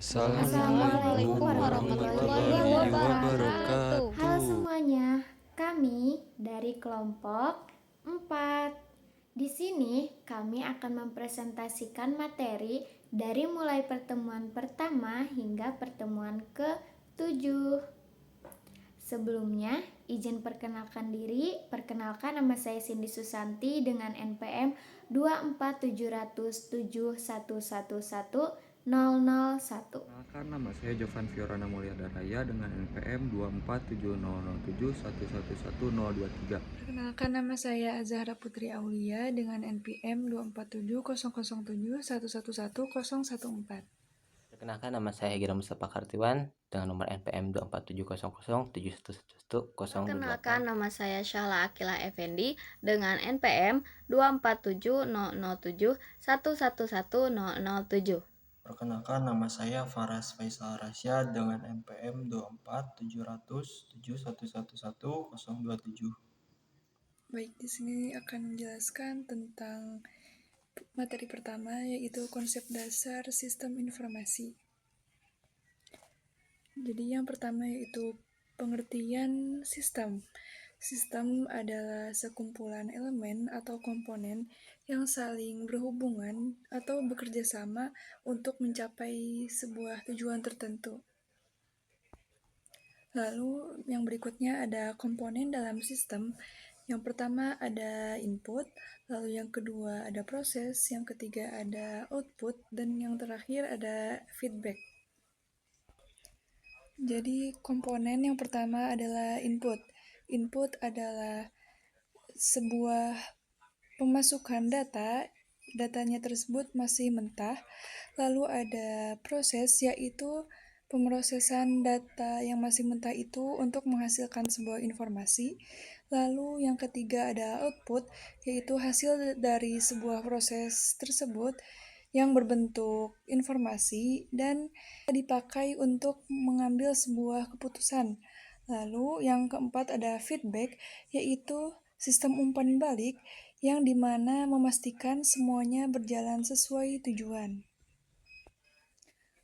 Assalamualaikum warahmatullahi wabarakatuh. Halo semuanya, kami dari kelompok 4. Di sini kami akan mempresentasikan materi dari mulai pertemuan pertama hingga pertemuan ke-7. Sebelumnya, izin perkenalkan diri. Perkenalkan, nama saya Cindy Susanti dengan NPM 24771111001. Perkenalkan, nama saya Jovan Fiorana Mulyadharaya dengan NPM 2470011111023. Perkenalkan, nama saya Azahra Putri Aulia dengan NPM 2470001111014. Perkenalkan, nama saya Gira Mustafa Kartiwan dengan nomor NPM 2470071111028. Perkenalkan, nama saya Syahla Akila Effendi dengan NPM 2470071111007. Perkenalkan, nama saya Faras Faisal Rasyad dengan NPM 2470071111027. Baik, di sini akan menjelaskan tentang materi pertama, yaitu konsep dasar sistem informasi. Jadi yang pertama yaitu pengertian sistem. Sistem adalah sekumpulan elemen atau komponen yang saling berhubungan atau bekerja sama untuk mencapai sebuah tujuan tertentu. Lalu yang berikutnya ada komponen dalam sistem. Yang pertama ada input, lalu yang kedua ada proses, yang ketiga ada output, dan yang terakhir ada feedback. Jadi komponen yang pertama adalah input. Input adalah sebuah pemasukan datanya tersebut masih mentah. Lalu ada proses, yaitu pemrosesan data yang masih mentah itu untuk menghasilkan sebuah informasi. Lalu yang ketiga ada output, yaitu hasil dari sebuah proses tersebut yang berbentuk informasi dan dipakai untuk mengambil sebuah keputusan. Lalu yang keempat ada feedback, yaitu sistem umpan balik yang dimana memastikan semuanya berjalan sesuai tujuan.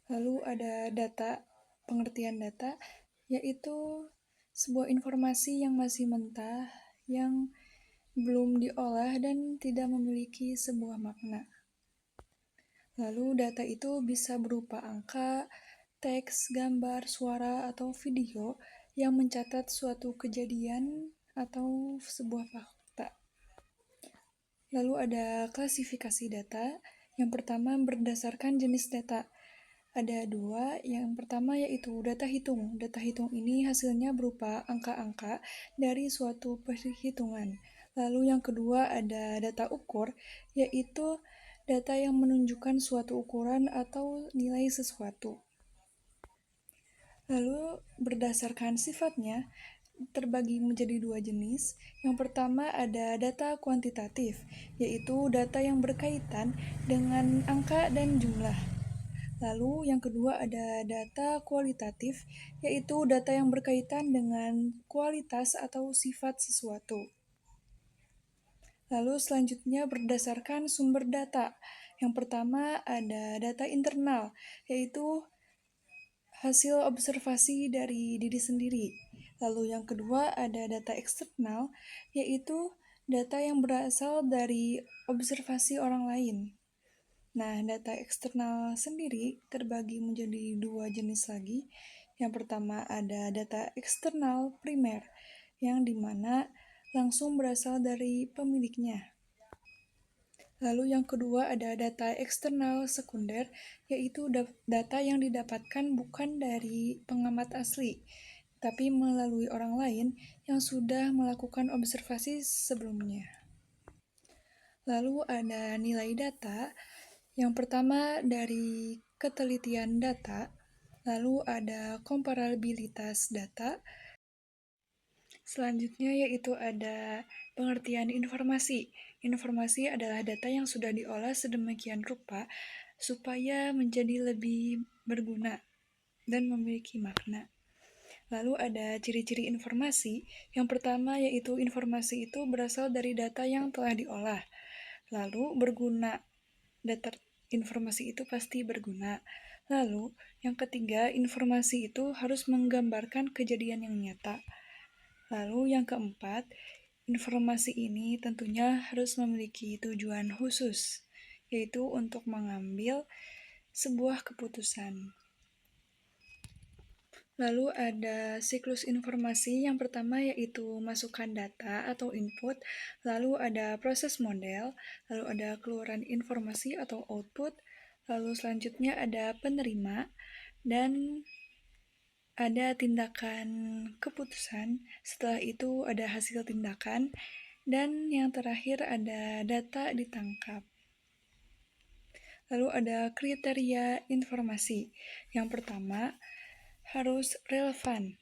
Lalu ada data, pengertian data, yaitu sebuah informasi yang masih mentah, yang belum diolah dan tidak memiliki sebuah makna. Lalu data itu bisa berupa angka, teks, gambar, suara, atau video yang mencatat suatu kejadian atau sebuah fakta. Lalu ada klasifikasi data. Yang pertama berdasarkan jenis data. Ada dua. Yang pertama yaitu data hitung. Data hitung ini hasilnya berupa angka-angka dari suatu perhitungan. Lalu yang kedua ada data ukur, yaitu data yang menunjukkan suatu ukuran atau nilai sesuatu. Lalu berdasarkan sifatnya terbagi menjadi dua jenis. Yang pertama ada data kuantitatif, yaitu data yang berkaitan dengan angka dan jumlah. Lalu yang kedua ada data kualitatif, yaitu data yang berkaitan dengan kualitas atau sifat sesuatu. Lalu selanjutnya berdasarkan sumber data. Yang pertama ada data internal, yaitu hasil observasi dari diri sendiri. Lalu yang kedua ada data eksternal, yaitu data yang berasal dari observasi orang lain. Nah, data eksternal sendiri terbagi menjadi dua jenis lagi. Yang pertama ada data eksternal primer, yang dimana langsung berasal dari pemiliknya. Lalu yang kedua ada data eksternal sekunder, yaitu data yang didapatkan bukan dari pengamat asli, tapi melalui orang lain yang sudah melakukan observasi sebelumnya. Lalu ada nilai data. Yang pertama dari ketelitian data, lalu ada komparabilitas data. Selanjutnya yaitu ada pengertian informasi. Informasi adalah data yang sudah diolah sedemikian rupa supaya menjadi lebih berguna dan memiliki makna. Lalu ada ciri-ciri informasi. Yang pertama yaitu informasi itu berasal dari data yang telah diolah. Lalu berguna. Data informasi itu pasti berguna. Lalu, yang ketiga, informasi itu harus menggambarkan kejadian yang nyata. Lalu yang keempat, informasi ini tentunya harus memiliki tujuan khusus, yaitu untuk mengambil sebuah keputusan. Lalu ada siklus informasi, yang pertama yaitu masukkan data atau input, lalu ada proses model, lalu ada keluaran informasi atau output, lalu selanjutnya ada penerima, dan ada tindakan keputusan, setelah itu ada hasil tindakan, dan yang terakhir ada data ditangkap. Lalu ada kriteria informasi. Yang pertama, harus relevan,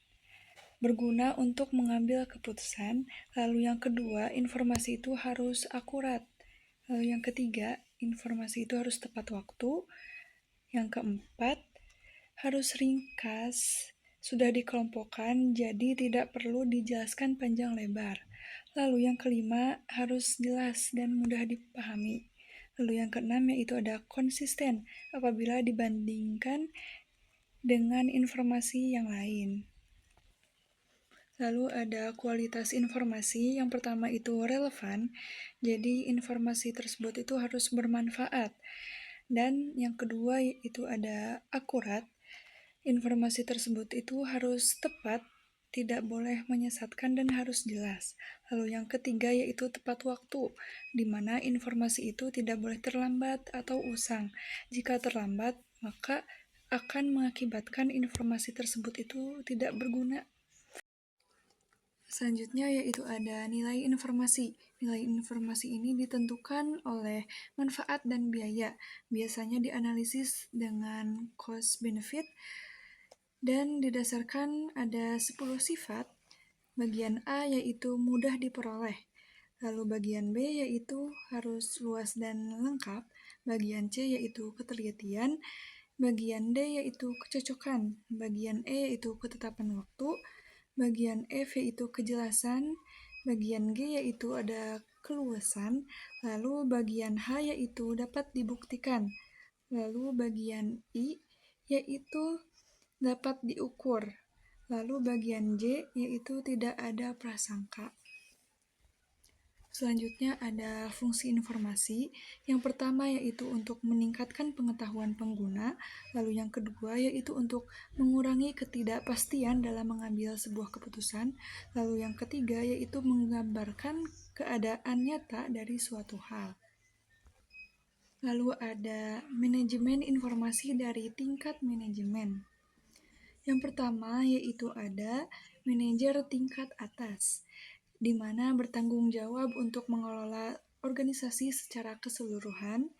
berguna untuk mengambil keputusan. Lalu yang kedua, informasi itu harus akurat. Lalu yang ketiga, informasi itu harus tepat waktu. Yang keempat, harus ringkas, sudah dikelompokkan, jadi tidak perlu dijelaskan panjang lebar. Lalu yang kelima, harus jelas dan mudah dipahami. Lalu yang keenam yaitu ada konsisten apabila dibandingkan dengan informasi yang lain. Lalu ada kualitas informasi, yang pertama itu relevan, jadi informasi tersebut itu harus bermanfaat. Dan yang kedua itu ada akurat, informasi tersebut itu harus tepat, tidak boleh menyesatkan dan harus jelas. Lalu yang ketiga yaitu tepat waktu, di mana informasi itu tidak boleh terlambat atau usang. Jika terlambat, maka akan mengakibatkan informasi tersebut itu tidak berguna. Selanjutnya yaitu ada nilai informasi. Nilai informasi ini ditentukan oleh manfaat dan biaya. Biasanya dianalisis dengan cost benefit dan didasarkan ada 10 sifat. Bagian A yaitu mudah diperoleh. Lalu bagian B yaitu harus luas dan lengkap. Bagian C yaitu ketelitian. Bagian D yaitu kecocokan. Bagian E yaitu ketetapan waktu. Bagian F yaitu kejelasan. Bagian G yaitu ada keluasan. Lalu bagian H yaitu dapat dibuktikan. Lalu bagian I yaitu dapat diukur. Lalu bagian J yaitu tidak ada prasangka. Selanjutnya ada fungsi informasi. Yang pertama yaitu untuk meningkatkan pengetahuan pengguna. Lalu yang kedua yaitu untuk mengurangi ketidakpastian dalam mengambil sebuah keputusan. Lalu yang ketiga yaitu menggambarkan keadaan nyata dari suatu hal. Lalu ada manajemen informasi dari tingkat manajemen. Yang pertama yaitu ada manajer tingkat atas, di mana bertanggung jawab untuk mengelola organisasi secara keseluruhan,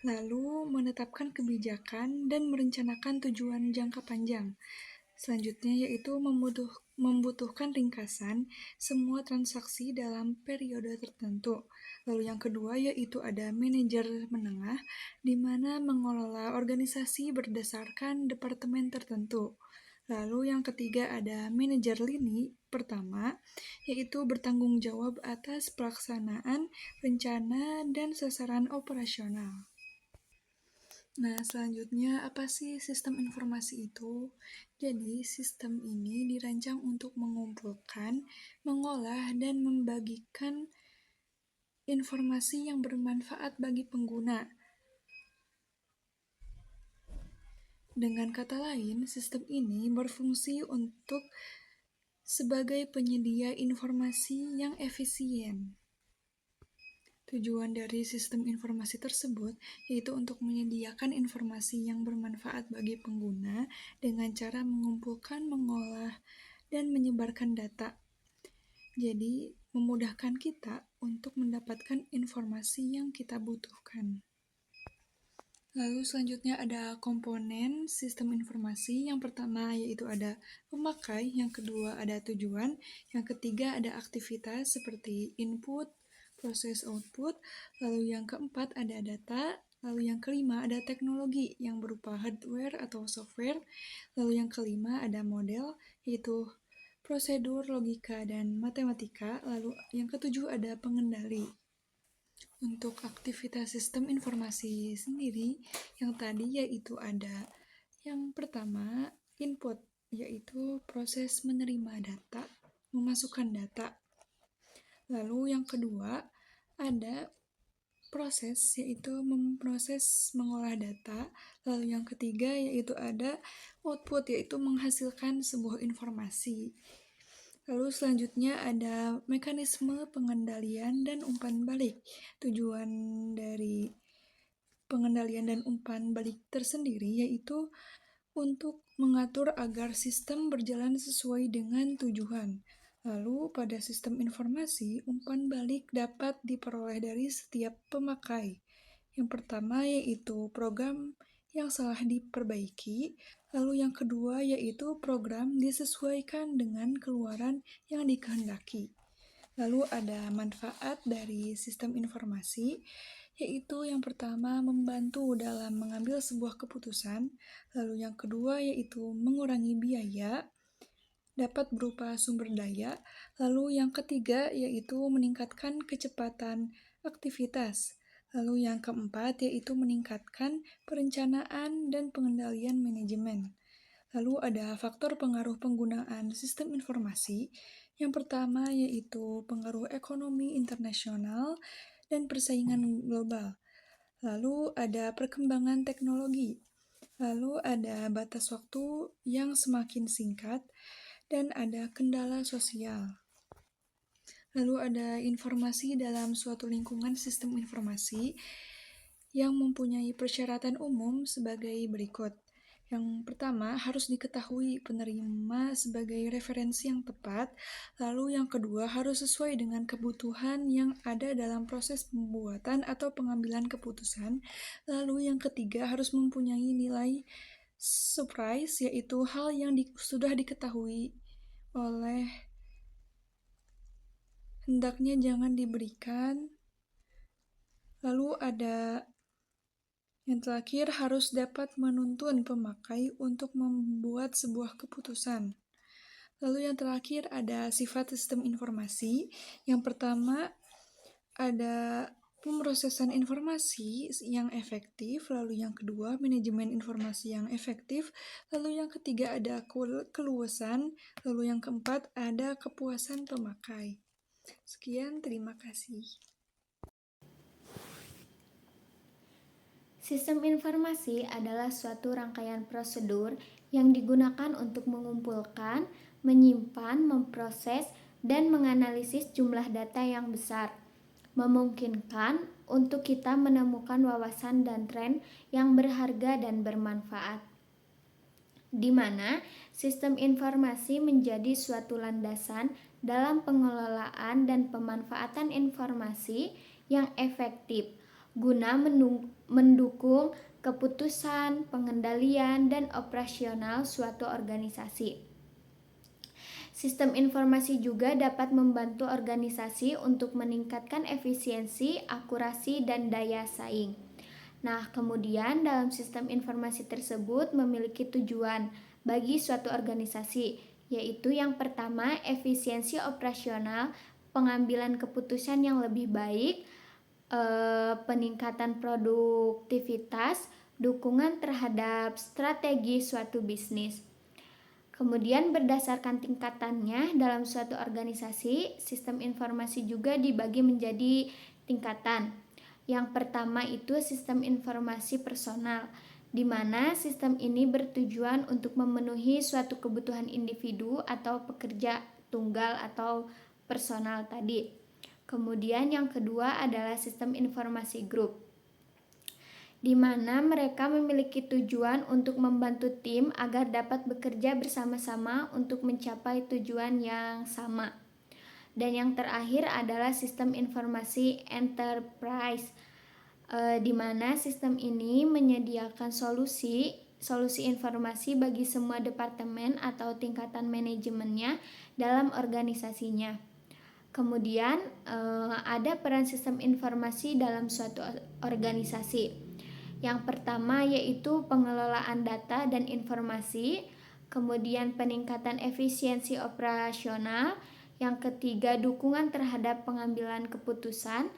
lalu menetapkan kebijakan dan merencanakan tujuan jangka panjang. Selanjutnya yaitu membutuhkan ringkasan semua transaksi dalam periode tertentu. Lalu yang kedua yaitu ada manajer menengah, di mana mengelola organisasi berdasarkan departemen tertentu. Lalu yang ketiga ada manajer lini pertama, yaitu bertanggung jawab atas pelaksanaan, rencana, dan sasaran operasional. Nah, selanjutnya apa sih sistem informasi itu? Jadi, sistem ini dirancang untuk mengumpulkan, mengolah, dan membagikan informasi yang bermanfaat bagi pengguna. Dengan kata lain, sistem ini berfungsi untuk sebagai penyedia informasi yang efisien. Tujuan dari sistem informasi tersebut yaitu untuk menyediakan informasi yang bermanfaat bagi pengguna dengan cara mengumpulkan, mengolah, dan menyebarkan data. Jadi, memudahkan kita untuk mendapatkan informasi yang kita butuhkan. Lalu selanjutnya ada komponen sistem informasi. Yang pertama yaitu ada pemakai, yang kedua ada tujuan, yang ketiga ada aktivitas seperti input, proses output, lalu yang keempat ada data, lalu yang kelima ada teknologi yang berupa hardware atau software, lalu yang kelima ada model yaitu prosedur, logika, dan matematika, lalu yang ketujuh ada pengendali. Untuk aktivitas sistem informasi sendiri, yang tadi yaitu ada yang pertama, input, yaitu proses menerima data, memasukkan data. Lalu yang kedua, ada proses, yaitu memproses mengolah data. Lalu yang ketiga, yaitu ada output, yaitu menghasilkan sebuah informasi. Lalu selanjutnya ada mekanisme pengendalian dan umpan balik. Tujuan dari pengendalian dan umpan balik tersendiri yaitu untuk mengatur agar sistem berjalan sesuai dengan tujuan. Lalu pada sistem informasi, umpan balik dapat diperoleh dari setiap pemakai. Yang pertama yaitu program yang salah diperbaiki, lalu yang kedua yaitu program disesuaikan dengan keluaran yang dikehendaki. Lalu ada manfaat dari sistem informasi, yaitu yang pertama membantu dalam mengambil sebuah keputusan, lalu yang kedua yaitu mengurangi biaya, dapat berupa sumber daya, lalu yang ketiga yaitu meningkatkan kecepatan aktivitas, lalu yang keempat yaitu meningkatkan perencanaan dan pengendalian manajemen. Lalu ada faktor pengaruh penggunaan sistem informasi. Yang pertama yaitu pengaruh ekonomi internasional dan persaingan global. Lalu ada perkembangan teknologi. Lalu ada batas waktu yang semakin singkat dan ada kendala sosial. Lalu ada informasi dalam suatu lingkungan sistem informasi yang mempunyai persyaratan umum sebagai berikut. Yang pertama, harus diketahui penerima sebagai referensi yang tepat. Lalu yang kedua, harus sesuai dengan kebutuhan yang ada dalam proses pembuatan atau pengambilan keputusan. Lalu yang ketiga, harus mempunyai nilai surprise, yaitu hal yang sudah diketahui oleh hendaknya jangan diberikan. Lalu ada yang terakhir, harus dapat menuntun pemakai untuk membuat sebuah keputusan. Lalu yang terakhir ada sifat sistem informasi. Yang pertama ada pemrosesan informasi yang efektif, lalu yang kedua manajemen informasi yang efektif, lalu yang ketiga ada keluasan, lalu yang keempat ada kepuasan pemakai. Sekian, terima kasih. Sistem informasi adalah suatu rangkaian prosedur yang digunakan untuk mengumpulkan, menyimpan, memproses, dan menganalisis jumlah data yang besar, memungkinkan untuk kita menemukan wawasan dan tren yang berharga dan bermanfaat, di mana sistem informasi menjadi suatu landasan dalam pengelolaan dan pemanfaatan informasi yang efektif guna mendukung keputusan, pengendalian, dan operasional suatu organisasi. Sistem informasi juga dapat membantu organisasi untuk meningkatkan efisiensi, akurasi, dan daya saing. Nah, kemudian dalam sistem informasi tersebut memiliki tujuan bagi suatu organisasi, yaitu yang pertama, efisiensi operasional, pengambilan keputusan yang lebih baik, peningkatan produktivitas, dukungan terhadap strategi suatu bisnis. Kemudian berdasarkan tingkatannya dalam suatu organisasi, sistem informasi juga dibagi menjadi tingkatan. Yang pertama itu sistem informasi personal, di mana sistem ini bertujuan untuk memenuhi suatu kebutuhan individu atau pekerja tunggal atau personal tadi. Kemudian yang kedua adalah sistem informasi grup, di mana mereka memiliki tujuan untuk membantu tim agar dapat bekerja bersama-sama untuk mencapai tujuan yang sama. Dan yang terakhir adalah sistem informasi enterprise, di mana sistem ini menyediakan solusi informasi bagi semua departemen atau tingkatan manajemennya dalam organisasinya. Kemudian ada peran sistem informasi dalam suatu organisasi. Yang pertama yaitu pengelolaan data dan informasi, kemudian peningkatan efisiensi operasional, yang ketiga dukungan terhadap pengambilan keputusan,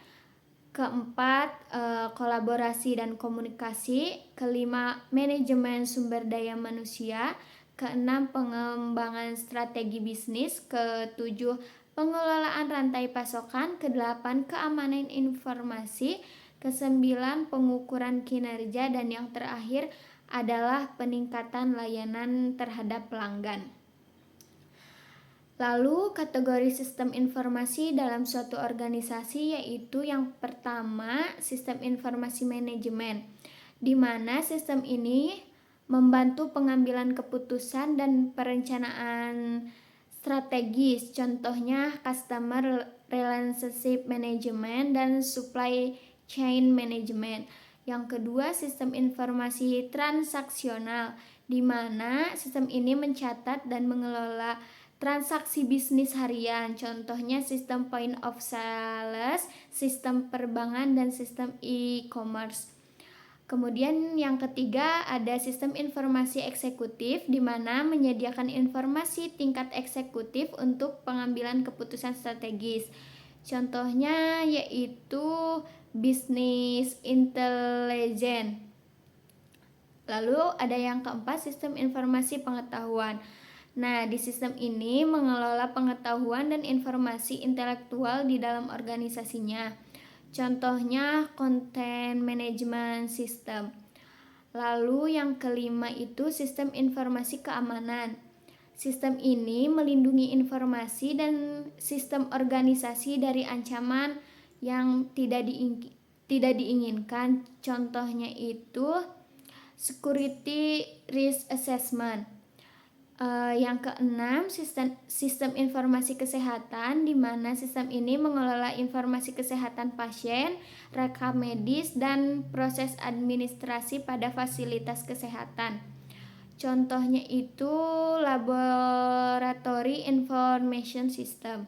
keempat, kolaborasi dan komunikasi. Kelima, manajemen sumber daya manusia. Keenam, pengembangan strategi bisnis. Ketujuh, pengelolaan rantai pasokan. Kedelapan, keamanan informasi. Kesembilan, pengukuran kinerja. Dan yang terakhir adalah peningkatan layanan terhadap pelanggan. Lalu kategori sistem informasi dalam suatu organisasi yaitu yang pertama sistem informasi manajemen, di mana sistem ini membantu pengambilan keputusan dan perencanaan strategis, contohnya customer relationship management dan supply chain management. Yang kedua sistem informasi transaksional, di mana sistem ini mencatat dan mengelola transaksi bisnis harian, contohnya sistem point of sales, sistem perbankan, dan sistem e-commerce. Kemudian yang ketiga ada sistem informasi eksekutif, di mana menyediakan informasi tingkat eksekutif untuk pengambilan keputusan strategis. Contohnya yaitu business intelligence. Lalu ada yang keempat sistem informasi pengetahuan. Nah, di sistem ini mengelola pengetahuan dan informasi intelektual di dalam organisasinya. Contohnya content management system. Lalu yang kelima itu sistem informasi keamanan. Sistem ini melindungi informasi dan sistem organisasi dari ancaman yang tidak diinginkan. Contohnya itu security risk assessment. Yang keenam, sistem informasi kesehatan, di mana sistem ini mengelola informasi kesehatan pasien, rekam medis, dan proses administrasi pada fasilitas kesehatan. Contohnya itu laboratory information system.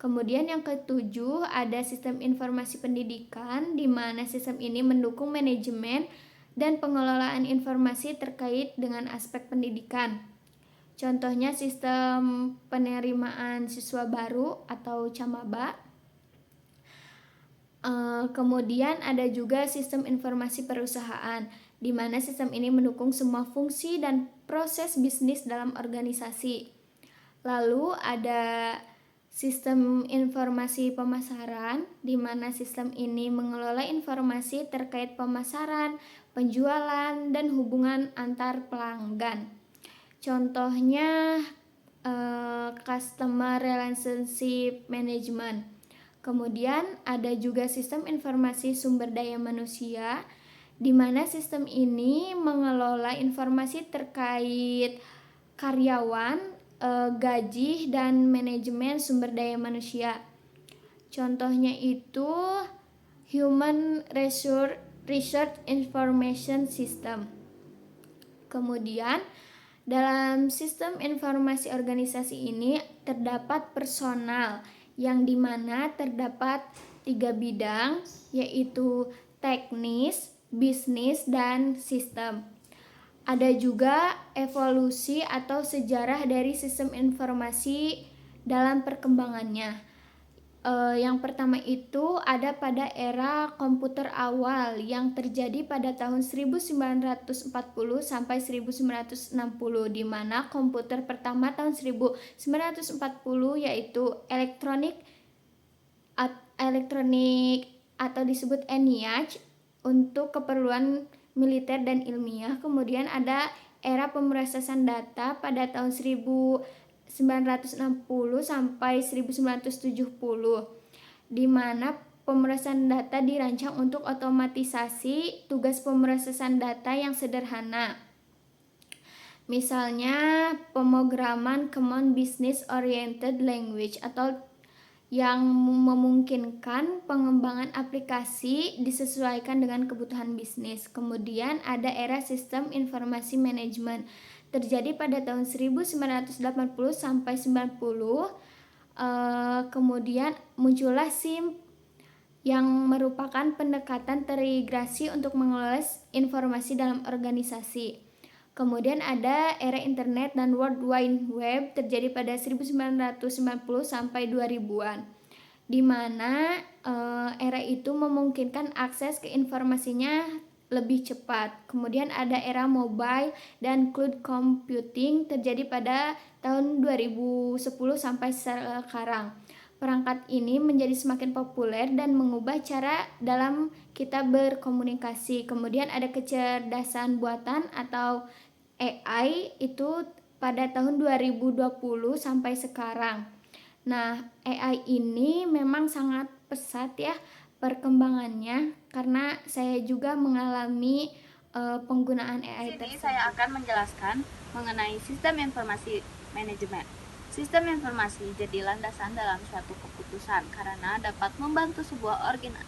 Kemudian yang ketujuh ada sistem informasi pendidikan, di mana sistem ini mendukung manajemen dan pengelolaan informasi terkait dengan aspek pendidikan. Contohnya sistem penerimaan siswa baru atau Camaba. Kemudian ada juga sistem informasi perusahaan, di mana sistem ini mendukung semua fungsi dan proses bisnis dalam organisasi. Lalu ada sistem informasi pemasaran, di mana sistem ini mengelola informasi terkait pemasaran, penjualan, dan hubungan antar pelanggan. Contohnya customer relationship management. Kemudian ada juga sistem informasi sumber daya manusia, di mana sistem ini mengelola informasi terkait karyawan, gaji, dan manajemen sumber daya manusia. Contohnya itu Human Research Information System. Kemudian dalam sistem informasi organisasi ini terdapat personal, yang dimana terdapat 3 bidang, yaitu teknis, bisnis, dan sistem. Ada juga evolusi atau sejarah dari sistem informasi dalam perkembangannya. Yang pertama itu ada pada era komputer awal yang terjadi pada tahun 1940 sampai 1960, di mana komputer pertama tahun 1940 yaitu elektronik atau disebut ENIAC untuk keperluan militer dan ilmiah. Kemudian ada era pemrosesan data pada tahun 1960 sampai 1970, di mana pemrosesan data dirancang untuk otomatisasi tugas pemrosesan data yang sederhana. Misalnya pemrograman Common Business Oriented Language, atau yang memungkinkan pengembangan aplikasi disesuaikan dengan kebutuhan bisnis. Kemudian ada era sistem informasi manajemen, terjadi pada tahun 1980 sampai 90. Kemudian muncullah SIM yang merupakan pendekatan terintegrasi untuk mengelola informasi dalam organisasi. Kemudian ada era internet dan World Wide Web, terjadi pada 1990 sampai 2000-an, di mana era itu memungkinkan akses ke informasinya lebih cepat. Kemudian ada era mobile dan cloud computing terjadi pada tahun 2010 sampai sekarang. Perangkat ini menjadi semakin populer dan mengubah cara dalam kita berkomunikasi. Kemudian ada kecerdasan buatan atau AI itu pada tahun 2020 sampai sekarang. Nah, AI ini memang sangat pesat ya perkembangannya karena saya juga mengalami penggunaan Di AI sini tersebut. saya akan menjelaskan mengenai sistem informasi manajemen. Sistem informasi jadi landasan dalam suatu keputusan karena dapat membantu sebuah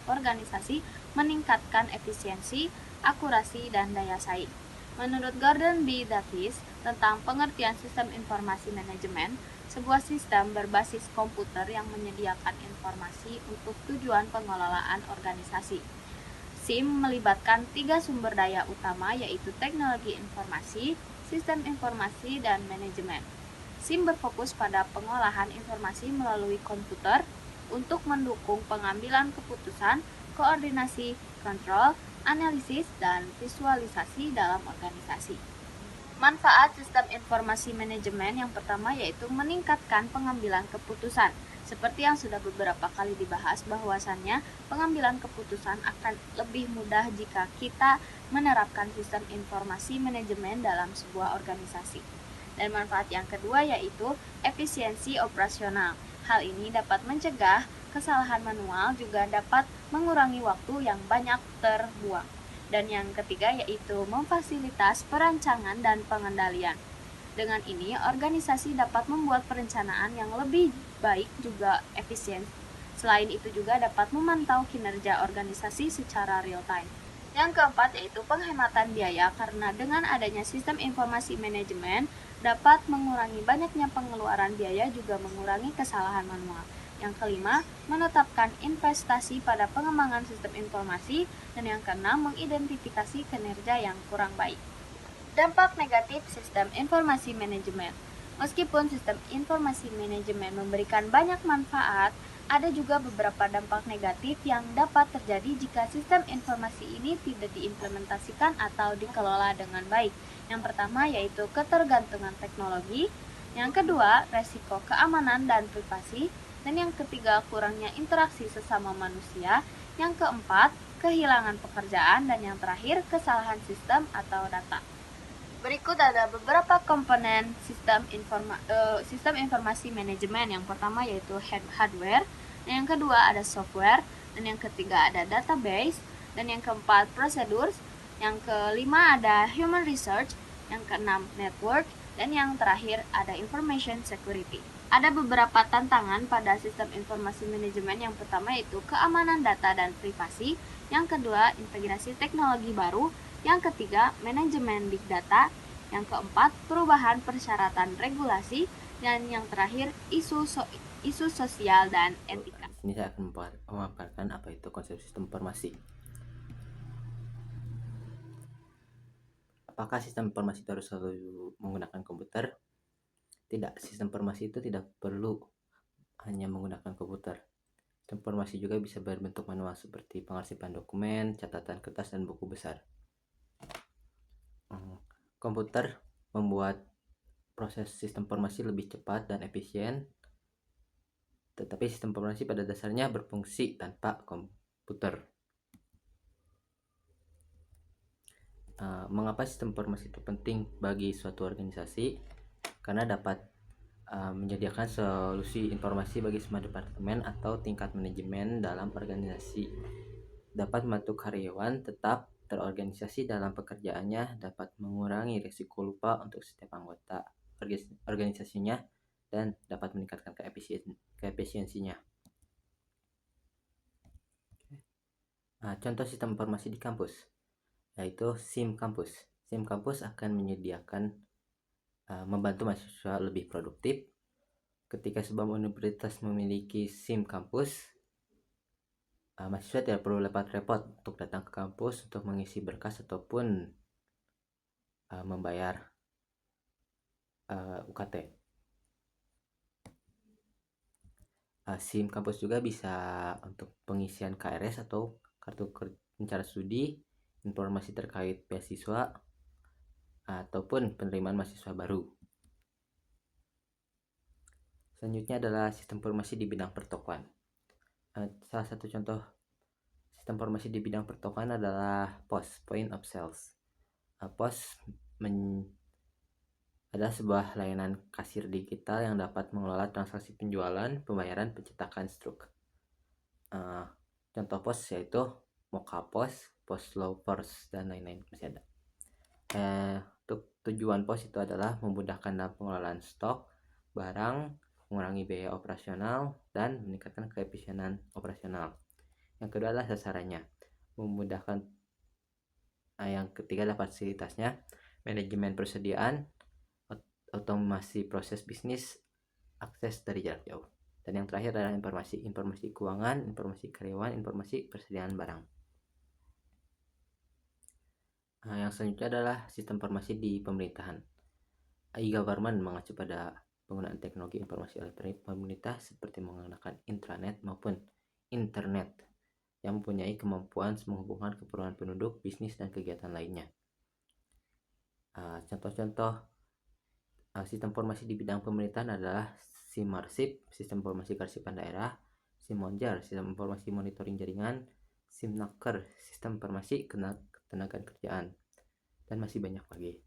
organisasi meningkatkan efisiensi, akurasi, dan daya saing. Menurut Gordon B. Davis tentang pengertian sistem informasi manajemen, sebuah sistem berbasis komputer yang menyediakan informasi untuk tujuan pengelolaan organisasi. SIM melibatkan 3 sumber daya utama yaitu teknologi informasi, sistem informasi, dan manajemen. SIM berfokus pada pengolahan informasi melalui komputer untuk mendukung pengambilan keputusan, koordinasi, kontrol, analisis, dan visualisasi dalam organisasi. Manfaat sistem informasi manajemen yang pertama yaitu meningkatkan pengambilan keputusan. Seperti yang sudah beberapa kali dibahas bahwasannya pengambilan keputusan akan lebih mudah jika kita menerapkan sistem informasi manajemen dalam sebuah organisasi. Dan manfaat yang kedua yaitu efisiensi operasional. Hal ini dapat mencegah kesalahan manual, juga dapat mengurangi waktu yang banyak terbuang. Dan yang ketiga yaitu memfasilitas perancangan dan pengendalian. Dengan ini, organisasi dapat membuat perencanaan yang lebih baik juga efisien. Selain itu juga dapat memantau kinerja organisasi secara real time. Yang keempat yaitu penghematan biaya karena dengan adanya sistem informasi manajemen dapat mengurangi banyaknya pengeluaran biaya, juga mengurangi kesalahan manual. Yang kelima, menetapkan investasi pada pengembangan sistem informasi. Dan yang keenam, mengidentifikasi kinerja yang kurang baik. Dampak negatif sistem informasi manajemen. Meskipun sistem informasi manajemen memberikan banyak manfaat, ada juga beberapa dampak negatif yang dapat terjadi jika sistem informasi ini tidak diimplementasikan atau dikelola dengan baik. Yang pertama yaitu ketergantungan teknologi, yang kedua resiko keamanan dan privasi, dan yang ketiga kurangnya interaksi sesama manusia, yang keempat kehilangan pekerjaan, dan yang terakhir kesalahan sistem atau data. Berikut ada beberapa komponen sistem informasi manajemen. Yang pertama yaitu hardware, dan yang kedua ada software, dan yang ketiga ada database, dan yang keempat prosedur, yang kelima ada human research, yang keenam network, dan yang terakhir ada information security. Ada beberapa tantangan pada sistem informasi manajemen. Yang pertama yaitu keamanan data dan privasi, yang kedua integrasi teknologi baru, yang ketiga manajemen big data, yang keempat perubahan persyaratan regulasi, dan yang terakhir isu sosial dan etika. Di sini saya akan memaparkan apa itu konsep sistem informasi. Apakah sistem informasi itu harus selalu menggunakan komputer? Tidak, sistem informasi itu tidak perlu hanya menggunakan komputer. Sistem informasi juga bisa berbentuk manual seperti pengarsipan dokumen, catatan kertas, dan buku besar. Komputer membuat proses sistem informasi lebih cepat dan efisien, tetapi sistem informasi pada dasarnya berfungsi tanpa komputer. Mengapa sistem informasi itu penting bagi suatu organisasi? Karena dapat menyediakan solusi informasi bagi semua departemen atau tingkat manajemen dalam organisasi, dapat membantu karyawan tetap terorganisasi dalam pekerjaannya, dapat mengurangi risiko lupa untuk setiap anggota organisasinya, dan dapat meningkatkan keefisiensinya. Contoh sistem informasi di kampus yaitu SIM Kampus. SIM Kampus akan menyediakan membantu mahasiswa lebih produktif. Ketika sebuah universitas memiliki SIM Kampus, mahasiswa tidak perlu repot-repot untuk datang ke kampus untuk mengisi berkas ataupun membayar UKT. SIM kampus juga bisa untuk pengisian KRS atau kartu rencana studi, informasi terkait beasiswa, ataupun penerimaan mahasiswa baru. Selanjutnya adalah sistem informasi di bidang pertokoan. Salah satu contoh sistem informasi di bidang pertokoan adalah POS, Point of Sales. POS adalah sebuah layanan kasir digital yang dapat mengelola transaksi penjualan, pembayaran, pencetakan struk. Contoh POS yaitu Moka POS, POS Slow POS, dan lain-lain masih ada. Untuk tujuan POS itu adalah memudahkan dalam pengelolaan stok, barang, mengurangi biaya operasional, dan meningkatkan keefisienan operasional. Yang kedua adalah sasarannya, memudahkan. Yang ketiga adalah fasilitasnya, manajemen persediaan, otomasi proses bisnis, akses dari jarak jauh. Dan yang terakhir adalah informasi keuangan, informasi karyawan, informasi persediaan barang. Yang selanjutnya adalah sistem informasi di pemerintahan. E-government mengacu pada penggunaan teknologi informasi elektronik pemerintah seperti menggunakan intranet maupun internet yang mempunyai kemampuan menghubungkan keperluan penduduk, bisnis, dan kegiatan lainnya. Contoh-contoh sistem informasi di bidang pemerintahan adalah SIMarsip, sistem informasi kearsipan daerah, SIMonjar, sistem informasi monitoring jaringan, SIMnaker, sistem informasi ketenagakerjaan, dan masih banyak lagi.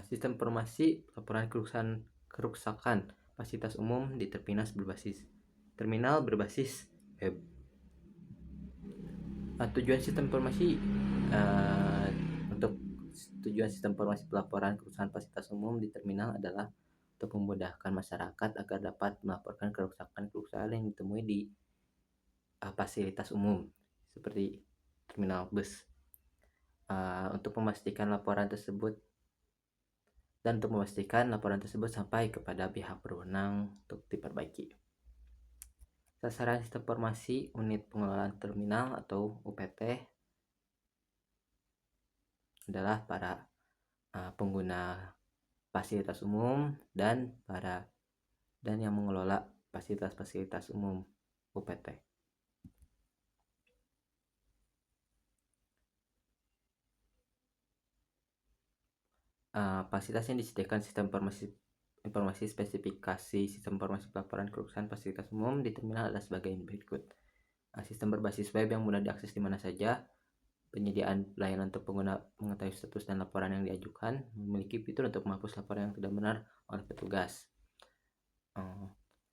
Sistem informasi laporan kerusakan fasilitas umum di terminal berbasis web. Tujuan sistem informasi Tujuan sistem informasi pelaporan kerusakan fasilitas umum di terminal adalah untuk memudahkan masyarakat agar dapat melaporkan kerusakan yang ditemui di fasilitas umum seperti terminal bus. Untuk memastikan laporan tersebut sampai kepada pihak berwenang untuk diperbaiki. Sasaran sistem informasi unit pengelolaan terminal atau UPT adalah para pengguna fasilitas umum dan yang mengelola fasilitas umum UPT. Fasilitas yang disediakan sistem informasi spesifikasi sistem informasi pelaporan kerusakan fasilitas umum di terminal adalah sebagai berikut. Sistem berbasis web yang mudah diakses di mana saja, penyediaan layanan untuk pengguna mengetahui status dan laporan yang diajukan, memiliki fitur untuk menghapus laporan yang tidak benar oleh petugas.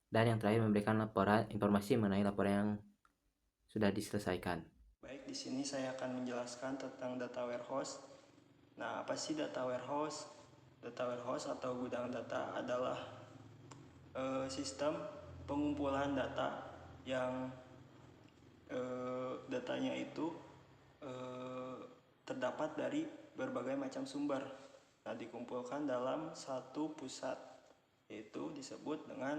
Dan yang terakhir memberikan informasi mengenai laporan yang sudah diselesaikan. Baik, di sini saya akan menjelaskan tentang data warehouse. Nah, apa sih data warehouse? Data warehouse atau gudang data adalah sistem pengumpulan data yang datanya itu terdapat dari berbagai macam sumber. Nah, dikumpulkan dalam satu pusat, yaitu disebut dengan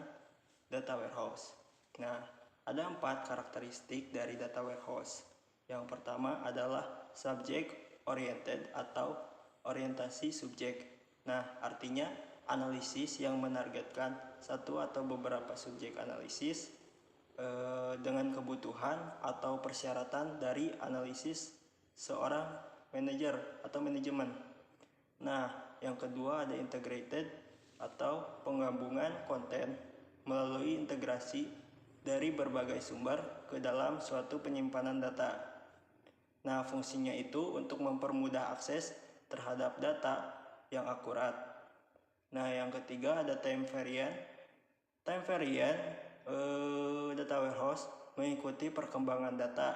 data warehouse. Nah, ada 4 karakteristik dari data warehouse. Yang pertama adalah subject oriented atau orientasi subjek. Nah, artinya analisis yang menargetkan satu atau beberapa subjek analisis dengan kebutuhan atau persyaratan dari analisis seorang manajer atau manajemen. Nah, yang kedua ada integrated atau penggabungan konten melalui integrasi dari berbagai sumber ke dalam suatu penyimpanan data. Nah, fungsinya itu untuk mempermudah akses terhadap data yang akurat. Nah, yang ketiga ada time variant. Time variant data warehouse mengikuti perkembangan data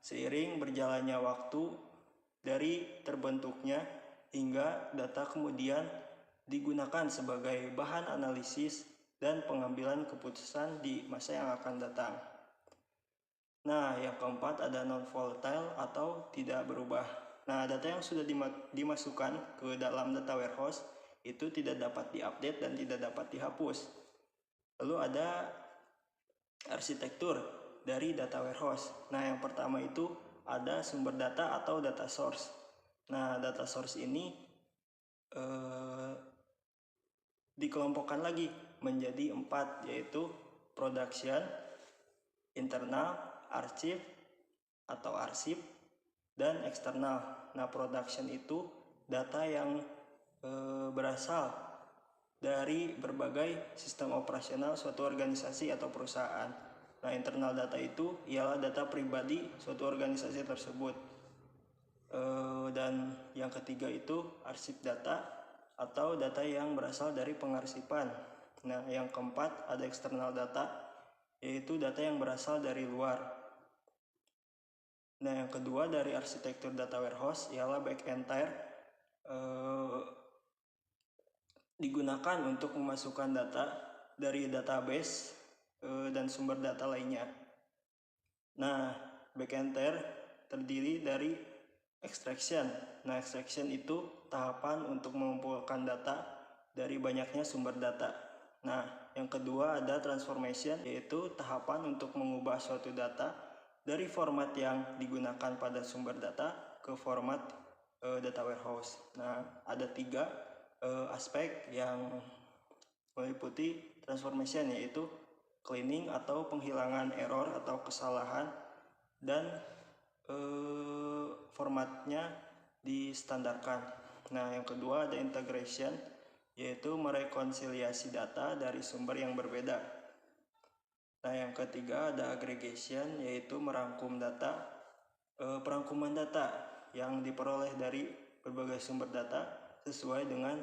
seiring berjalannya waktu dari terbentuknya hingga data kemudian digunakan sebagai bahan analisis dan pengambilan keputusan di masa yang akan datang. Nah, yang keempat ada non-volatile atau tidak berubah. Nah, data yang sudah dimasukkan ke dalam data warehouse itu tidak dapat diupdate dan tidak dapat dihapus. Lalu ada arsitektur dari data warehouse. Nah, yang pertama itu ada sumber data atau data source. Nah, data source ini dikelompokkan lagi menjadi 4, yaitu production, internal, archive atau arsip, dan eksternal. Nah, production itu data yang berasal dari berbagai sistem operasional suatu organisasi atau perusahaan. Nah, internal data itu ialah data pribadi suatu organisasi tersebut. Dan yang ketiga itu arsip data atau data yang berasal dari pengarsipan. Nah, yang keempat ada eksternal data, yaitu data yang berasal dari luar. Nah, yang kedua dari arsitektur data warehouse ialah backend tier, digunakan untuk memasukkan data dari database dan sumber data lainnya. Nah, backend tier terdiri dari extraction. Nah, extraction itu tahapan untuk mengumpulkan data dari banyaknya sumber data. Nah, yang kedua ada transformation, yaitu tahapan untuk mengubah suatu data dari format yang digunakan pada sumber data ke format data warehouse. Nah, ada 3 aspek yang meliputi transformation, yaitu cleaning atau penghilangan error atau kesalahan, dan formatnya distandarkan. Nah, yang kedua ada integration, yaitu merekonsiliasi data dari sumber yang berbeda. Nah, yang ketiga ada aggregation, yaitu merangkum data, perangkuman data yang diperoleh dari berbagai sumber data sesuai dengan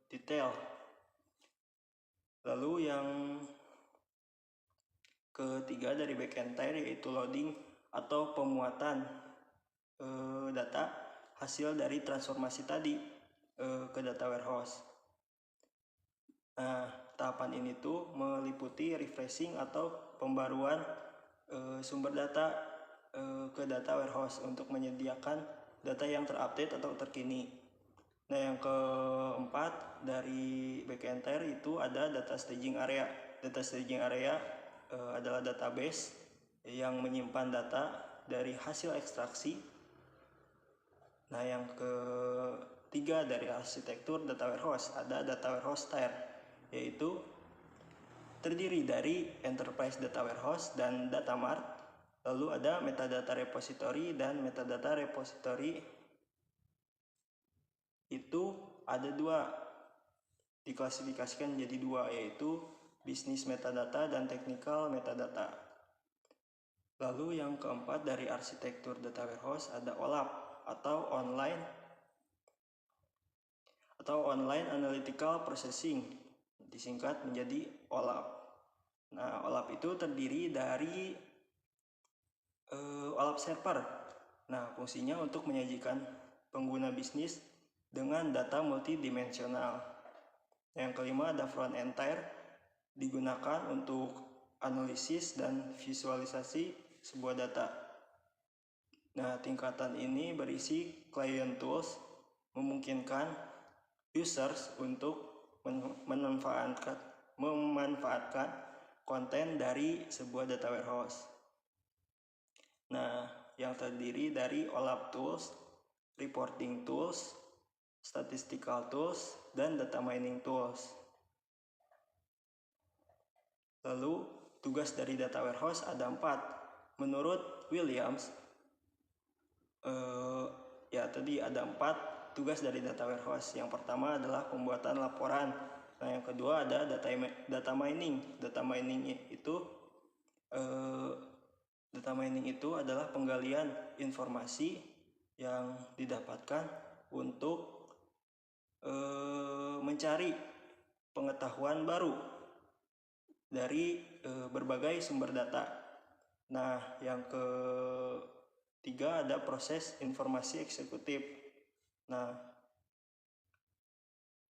detail. Lalu yang ketiga dari backend tier yaitu loading atau pemuatan data hasil dari transformasi tadi ke data warehouse. Nah, tahapan ini tuh meliputi refreshing atau pembaruan sumber data ke data warehouse untuk menyediakan data yang terupdate atau terkini. Nah, yang keempat dari backend tier itu ada data staging area. Data staging area adalah database yang menyimpan data dari hasil ekstraksi. Nah, yang ketiga dari arsitektur data warehouse ada data warehouse tier, yaitu terdiri dari enterprise data warehouse dan data mart. Lalu ada metadata repository dan metadata repository itu ada 2, diklasifikasikan menjadi 2, yaitu bisnis metadata dan technical metadata. Lalu yang keempat dari arsitektur data warehouse ada OLAP atau online analytical processing, disingkat menjadi OLAP. Nah, OLAP itu terdiri dari OLAP server. Nah, fungsinya untuk menyajikan pengguna bisnis dengan data multidimensional. Yang kelima ada front end tier, digunakan untuk analisis dan visualisasi sebuah data. Nah, tingkatan ini berisi client tools, memungkinkan users untuk memanfaatkan konten dari sebuah data warehouse. Nah, yang terdiri dari OLAP tools, reporting tools, statistical tools, dan data mining tools. Lalu, tugas dari data warehouse ada 4. Menurut Williams, tadi ada 4 tugas dari data warehouse. Yang pertama adalah pembuatan laporan. Nah, yang kedua ada data mining. Data mining itu adalah penggalian informasi yang didapatkan untuk mencari pengetahuan baru dari berbagai sumber data. Nah, yang ketiga ada proses informasi eksekutif. Nah,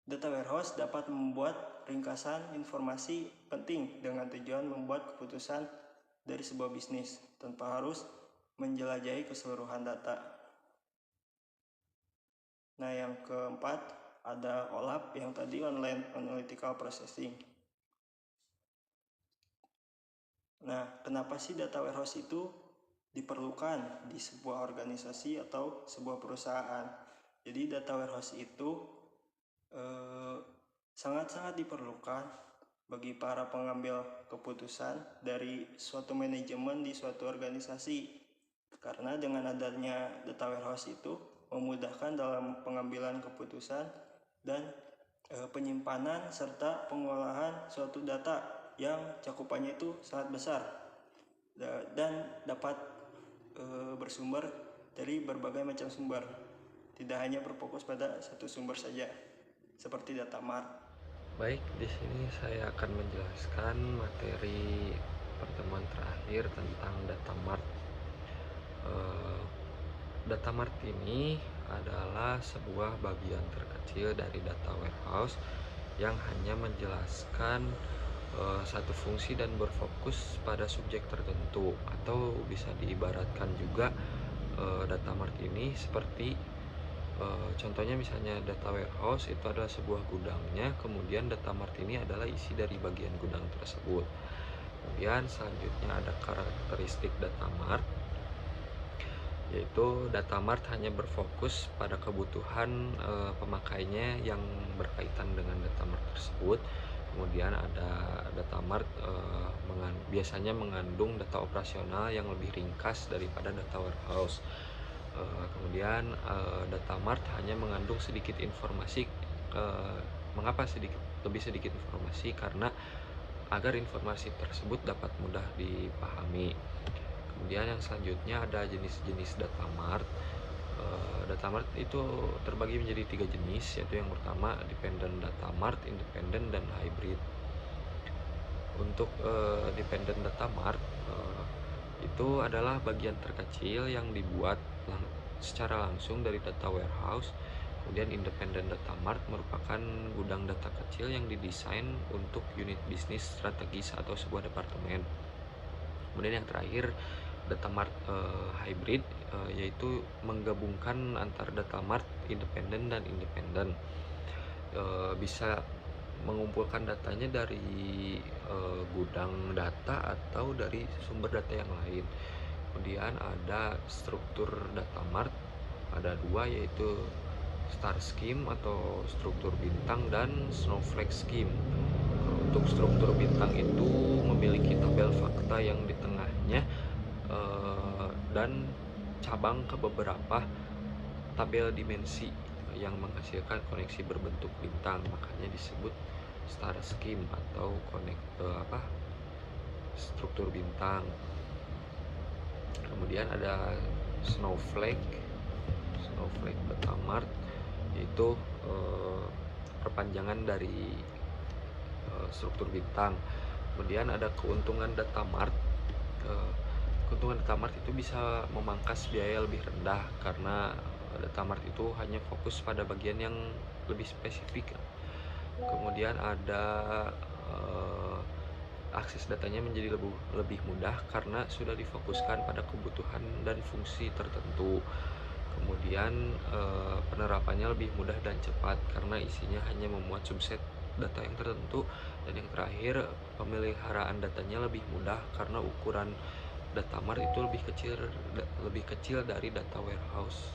data warehouse dapat membuat ringkasan informasi penting dengan tujuan membuat keputusan dari sebuah bisnis tanpa harus menjelajahi keseluruhan data. Nah, yang keempat ada OLAP yang tadi online analytical processing. Nah, kenapa sih data warehouse itu diperlukan di sebuah organisasi atau sebuah perusahaan? Jadi data warehouse itu sangat-sangat diperlukan bagi para pengambil keputusan dari suatu manajemen di suatu organisasi. Karena dengan adanya data warehouse itu memudahkan dalam pengambilan keputusan dan penyimpanan serta pengolahan suatu data yang cakupannya itu sangat besar dan dapat bersumber dari berbagai macam sumber, tidak hanya berfokus pada satu sumber saja seperti data mart. Baik, di sini saya akan menjelaskan materi pertemuan terakhir tentang data mart. Data mart ini adalah sebuah bagian terkecil dari data warehouse yang hanya menjelaskan satu fungsi dan berfokus pada subjek tertentu, atau bisa diibaratkan juga data mart ini seperti contohnya misalnya data warehouse itu adalah sebuah gudangnya, kemudian data mart ini adalah isi dari bagian gudang tersebut. Kemudian selanjutnya ada karakteristik data mart, yaitu data mart hanya berfokus pada kebutuhan pemakainya yang berkaitan dengan data mart tersebut. Kemudian ada data mart biasanya mengandung data operasional yang lebih ringkas daripada data warehouse. Kemudian data mart hanya mengandung sedikit informasi. Mengapa lebih sedikit informasi? Karena agar informasi tersebut dapat mudah dipahami. Kemudian yang selanjutnya ada jenis-jenis data mart. Data mart itu terbagi menjadi 3 jenis, yaitu yang pertama dependent data mart, independent, dan hybrid. Untuk dependent data mart itu adalah bagian terkecil yang dibuat secara langsung dari data warehouse. Kemudian independent data mart merupakan gudang data kecil yang didesain untuk unit bisnis strategis atau sebuah departemen. Kemudian yang terakhir data mart hybrid, yaitu menggabungkan antara data mart independen dan independen. Bisa mengumpulkan datanya dari gudang data atau dari sumber data yang lain. Kemudian ada struktur data mart, ada 2, yaitu star scheme atau struktur bintang dan snowflake scheme. Untuk struktur bintang itu memiliki tabel fakta yang di tengahnya dan cabang ke beberapa tabel dimensi yang menghasilkan koneksi berbentuk bintang, makanya disebut star scheme atau struktur bintang. Kemudian ada snowflake data mart, yaitu perpanjangan dari struktur bintang. Kemudian ada keuntungan data mart. Keuntungan data mart itu bisa memangkas biaya lebih rendah karena data mart itu hanya fokus pada bagian yang lebih spesifik. Kemudian ada akses datanya menjadi lebih mudah karena sudah difokuskan pada kebutuhan dan fungsi tertentu. Kemudian penerapannya lebih mudah dan cepat karena isinya hanya memuat subset data yang tertentu. Dan yang terakhir, pemeliharaan datanya lebih mudah karena ukuran data mart itu lebih kecil dari data warehouse.